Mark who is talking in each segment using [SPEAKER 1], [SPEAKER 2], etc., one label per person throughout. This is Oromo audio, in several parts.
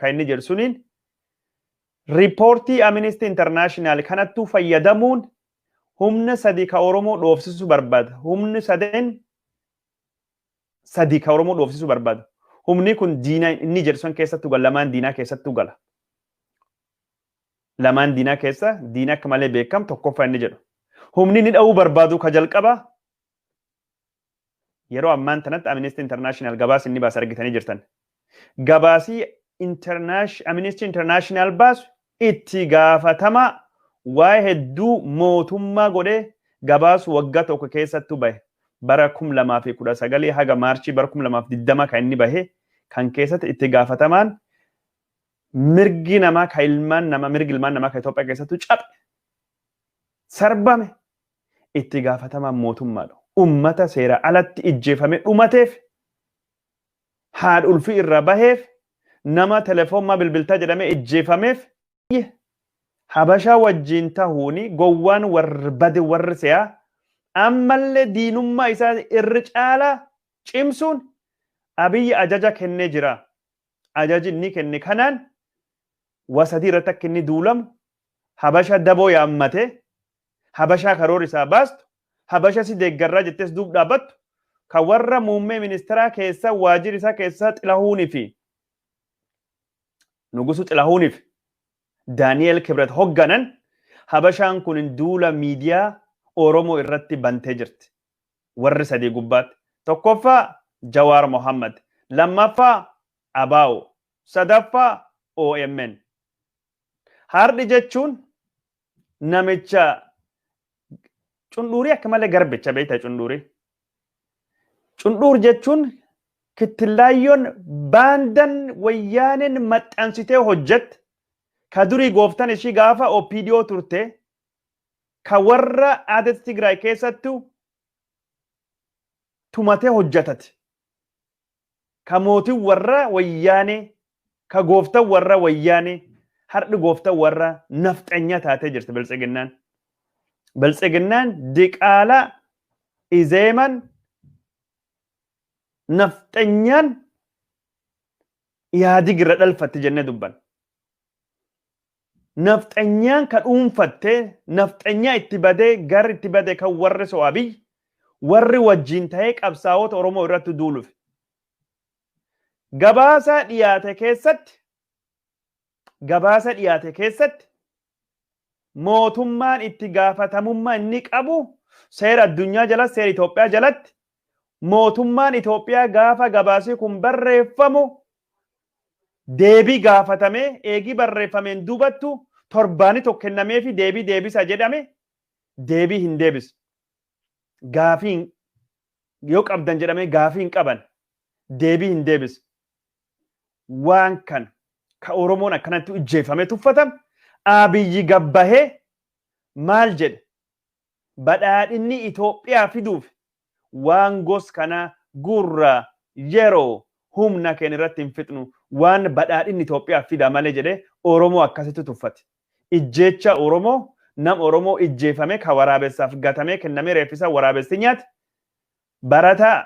[SPEAKER 1] kan inni jedhu suniin riipoortii Amnesty International kanattuu fayyadamuun humna sadii ka Oromoo dhoofsisuu barbaada. Humni sadii ka Oromoo dhoofsisuu barbaada. Humni kun diina inni jedhu sun keessattuu gala. Lamaan diinaa keessattuu gala. Lamaan diinaa keessa diina akka malee beekamu tokkoffaa inni jedhu. Humni inni dha'uu barbaadu ka jalqaba yeroo ammaan tanatti Amnesty International gabaasa inni baasa argitanii jirtan. Gabaasii Amnesty International baasu itti gaafatama waa'ee hedduu mootummaa godhee gabaasu waggaa tokko keessattuu bahe. Bara 2019 haga Maarchii bara 2020 kan inni bahe kan keessatti itti gaafatamaan mirgi namaa ka ilmaan namaa mirgi ilmaan namaa ka Itoophiyaa keessattuu cabe sarbame itti gaafatamaan mootummaadha. Ummata seera alatti ijjeefame dhumateef haadha ulfii irra baheef nama telefoonaa bilbiltaa jedhame ijjeefameef Habashaa wajjin tahuuni gowwaan warri bade warri se'aa ammallee diinummaa isaa irra caalaa cimsuun Abiyyi ajaja kennee jira. Ajaji inni kenne kanaan wasadii irratti akka inni duulamu Habashaa daboo yaammatee Habashaa karoora isaa baastu Habashaa si deeggarraa jettees duub dhaabbattu kan warra muummee ministeeraa keessa waajjira isaa keessa Xilahuunii fi Nugusu Xilahuunii fi Daani'el Kibret hogganan Habashaan kun duula miidiyaa Oromoo irratti bantee jirti. Warri sadii gubbaatti. Tokkoffaa Jawaar Mohammad, lammaffaa Abaawo, sadaffaa OMN. Hardi jechuun namicha cunduurii akka malee garbicha beektaa cunduurii. Cunduur jechuun kittilaayyoon baandan wayyaaneen maxxansitee hojjette ka durii gooftan ishii gaafa OPDO turte ka warra aadaa Tigraay keessattuu tumatee hojjetati. Ka mootii warra wayyaanee ka gooftan warra wayyaanee hardi gooftan warra nafxanya taatee jirti biltsiginnaan. Biltsiginnaan diqaalaa izeeman nafxanyaan yaadi girra dhalfatti jennee dubban. Nafxanyaan ka dhuunfattee nafxanyaa itti badee garri itti badee kan warri so'abii warri wajjin ta'ee qabsaa'ota Oromoo irratti duuluuf. Gabaasa dhiyaate keessatti mootummaan itti gaafatamummaa inni qabu seera addunyaa jalatti seera Itoophiyaa jalatti mootummaan Itoophiyaa gaafa gabaasii kun barreeffamu deebii gaafatamee eegii barreeffameen duubattu torbaani tokko kennamee fi deebii deebisa jedhame deebii hin deebisu. Gaafii yoo qabdan jedhame gaafii hin qaban deebii hin deebisu. Waan kan ka Oromoon akkanatti ijjeefame tuffatam Abiyyi gabbahee maal jedhe badhaadhinni Itoophiyaa fiduuf waan gos kana gurra yeroo humna keenya irratti hin fixnu waan badhaadhinni Itoophiyaa fida malee jedhee Oromoo akkasitti tuffate. Ijjeecha Oromoo nam Oromoo ijjeefame ka waraabessaaf gatamee kennamee reeffisa waraabessi nyaate barataa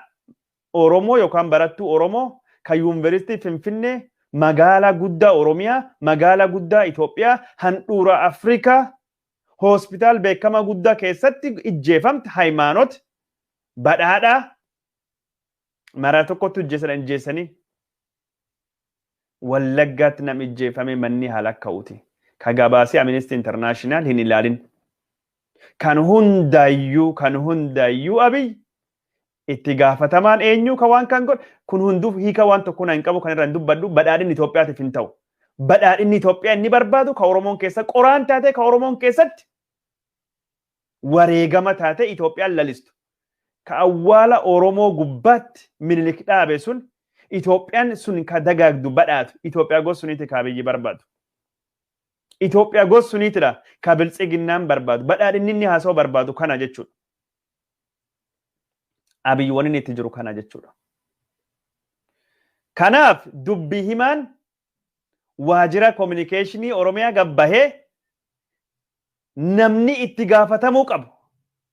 [SPEAKER 1] Oromoo yookaan barattuu Oromoo ka yuunivarsiitii Finfinnee magaalaa guddaa Oromiyaa magaalaa guddaa Itoophiyaa handhuura Afrikaa hospitaal beekamaa guddaa keessatti ijjeefamte Hayimaanot badhaadhaa mara tokkotti ijjeessanii Wallaggaatti nam ijjeefame manni halakka'uuti. Ka gabaasii Amnesty International hin ilaalin. Kan hundaayyuu Abiyyi itti gaafatamaan eenyu ka waan kan godhe kun hunduuf hiika waan tokko hin qabu kan irraan dubbadhu badhaadhinni Itoophiyaatiif hin ta'u. Badhaadhinni Itoophiyaa inni barbaadu ka Oromoon keessa qoraan taate ka Oromoon keessatti wareegama taate Itoophiyaan lalistu. Ka awwaala Oromoo gubbaatti Minilik dhaabe sun Itoophiyaan sun ka dagaagdu badhaatu Itoophiyaa gos suniiti ka Abiyyi barbaadu. Itoophiyaa gos suniitidha ka biltsiginnaan barbaadu badhaadhinni inni haasa'u barbaadu kana jechuudha. Abiyyi waan inni itti jiru kana jechuudha. Kanaaf dubbii himaan waajjira kominikeeshinii Oromiyaa gabbahee namni itti gaafatamuu qabu.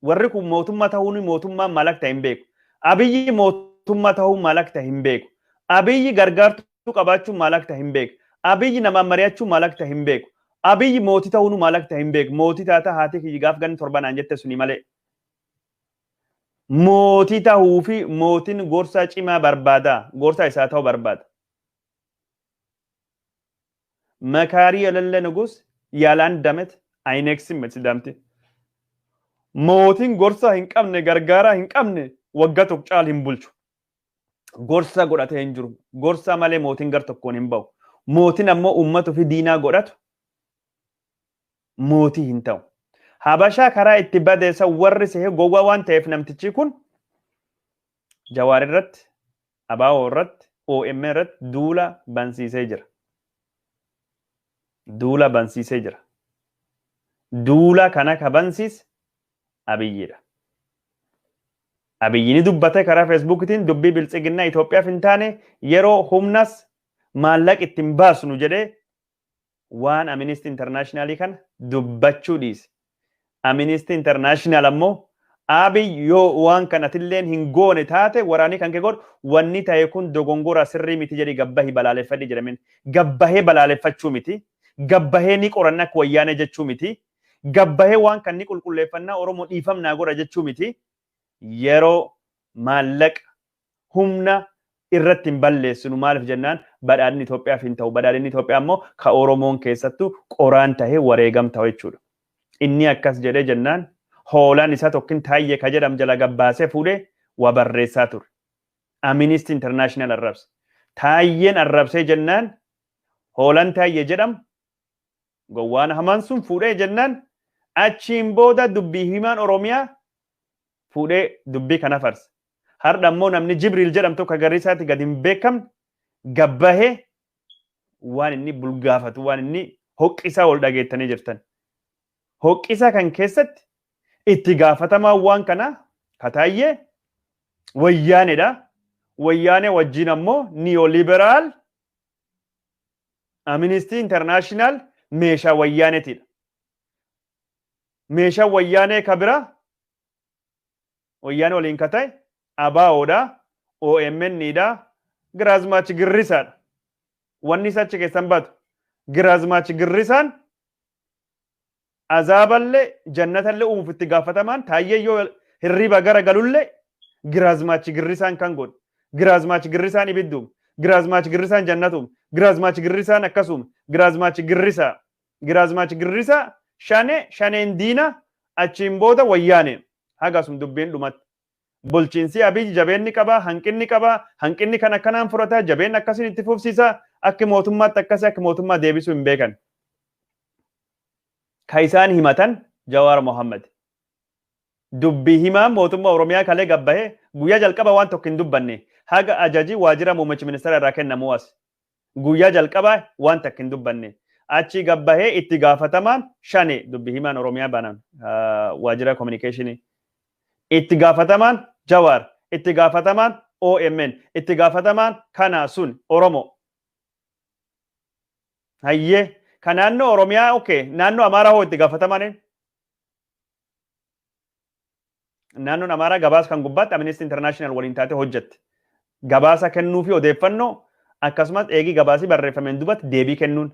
[SPEAKER 1] Warri kun mootummaa ta'uun mootummaan maal akka hin beeku. Abiyyi mootummaa ta'uun maal akka hin beeku. Abiyyi gargaartuu qabaachuun maal akka hin beeku. Abiyyi nama mari'achuu maal akka ta'e hin beeku. Abiyyi mootii ta'uun maal akka ta'e hin beeku. Mootii taata haati kiyya gaaf ganni torbanaan jette suni malee. Mootii ta'uu fi mootiin gorsa cimaa barbaada. Gorsa isaa ta'uu barbaada. Makaarii yalalle nugus yaalaan damet ayineksin metsidamti. Mootiin gorsa hin qabne gargaaraa hin qabne waggaa tokko caal hin bulchu. Gorsa godhatee hin jiru. Gorsa malee mootiin gar tokkoon hin bahu. Mootiin ammoo uummatu fi diinaa godhatu mootii hin ta'u. Habashaa karaa itti badeessa warri sehee gowwaa waan ta'eef namtichi kun Jawaar irratti, Abaawoo irratti, OMN irratti duula bansiisee jira. Duula bansiisee jira. Duula kana ka bansiise Abiyyiidha. Abiyyi ni dubbate karaa Feesbuukitiin dubbii biltsiginnaa Itoophiyaaf hin taane yeroo humnas maallaqa ittiin baasnu jedhee waan Amnesty Internationalii kana dubbachuu dhiise. Amnesty International ammoo Abiy yoo waan kanatilleen hin goone taate waraanii kan kee godhu wanni ta'e kun dogongora sirrii miti jedhi gabbahii balaaleffadhi jedhamin. Gabbahee balaaleffachuu miti. Gabbahee ni qoranna akka wayyaanee jechuu miti. Gabbahee waan kan ni qulqulleeffannaa Oromoo dhiifamnaa godha jechuu miti. Yeroo maallaqa humna irratti hin balleessinu maaliif jennaan badhaadhinni Itoophiyaaf hin ta'u. Badhaadhinni Itoophiyaa ammoo ka Oromoon keessattuu qoraan tahee wareegamta jechuudha. Inni akkas jedhee jennaan hoolaan isaa tokkin taayye ka jedham jala gabbaasee fuudhee waa barreessaa ture. Amnesty International arrabse. Taayyeen arrabsee jennaan hoolaan taayye jedham gowwaan hamaan sun fuudhee jennaan achiin booda dubbii himaan Oromiyaa fuudhee dubbii kana farse. Har'a ammoo namni Jibriil jedhamtu ka garri isaatti gadi hin beekamne gabbahee waan inni bulgaafatu waan inni hoqqisaa ol dhageettanii jirtan. Hoqqisaa kan keessatti itti gaafatamaa waan kana kataayyee wayyaaneedha. Wayyaanee wajjin ammoo neoliberal Amnesty International meeshaa wayyaaneetidha. Meeshaa wayyaanee ka bira wayyaanee waliin katae Abaawoodha, OMN'dha, Giraazmaachi Girrisaadha. Wanni isa achi keessan baatu Giraazmaachi Girrisaan azaaballee jannatallee uumuuf itti gaafatamaan taayyee yoo hirriba gara galullee Giraazmaachi Girrisaan kan godhu. Giraazmaachi Girrisaan ibidduum. Giraazmaachi Girrisaan jannatuum. Giraazmaachi Girrisaan akkasuma. Giraazmaachi Girrisaa. Giraazmaachi Girrisaa shaneen diina achiin booda wayyaaneen. Hagasum dubbiin dhumatti. Bulchiinsi Abiyyi jabeenni qabaa, hanqinni qabaa, hanqinni kan akkanaan furataa, jabeenni akkasiin itti fufsiisaa, akka mootummaatti akkasii akka mootummaa deebisuu hin beekan. Ka isaan himatan Jawaar Mohammad. Dubbii himaa mootummaa Oromiyaa kalee gabbahee guyyaa jalqaba waan tokko hin dubbanne haga ajajii waajjira muummichi ministeera irraa kennamu as. Guyyaa jalqaba waan tokko hin dubbanne. Achi gabbahee itti gaafatamaan shane dubbii himaan Oromiyaa banan waajjira communicationii. Itti gaafatamaan Jawaar, itti gaafatamaan OMN, itti gaafatamaan kana sun Oromoo. Hayyee ka naannoo Oromiyaa okay, naannoo Amaaraa hoo itti gaafatamaan naannoon Amaaraa gabaasa kan gubbaatti Amnesty International waliin taate hojjette. Gabaasa kennuu fi odeeffannoo akkasumas eegii gabaasii barreeffameen duubatti deebii kennuun.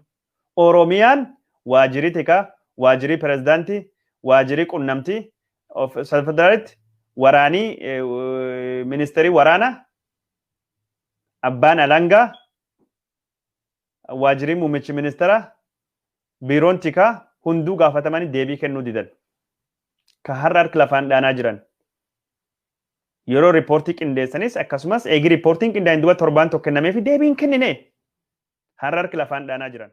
[SPEAKER 1] Oromiyaan waajjirri tikaa, waajjirri pirezidaantii, waajjirri qunnamtii of federaalitti waraanii ministeerii waraanaa abbaan alangaa waajjirri muummichi ministeera biiroon tikaa hunduu gaafatamanii deebii kennuu didan. Ka har'a harki lafaan dhaanaa jiran. Yeroo riippoortii qindeessanis akkasumas eegii riippoortiin qindaa'in duuba torbaan tokko kennamee fi deebiin kennine har'a harki lafaan dhaanaa jiran.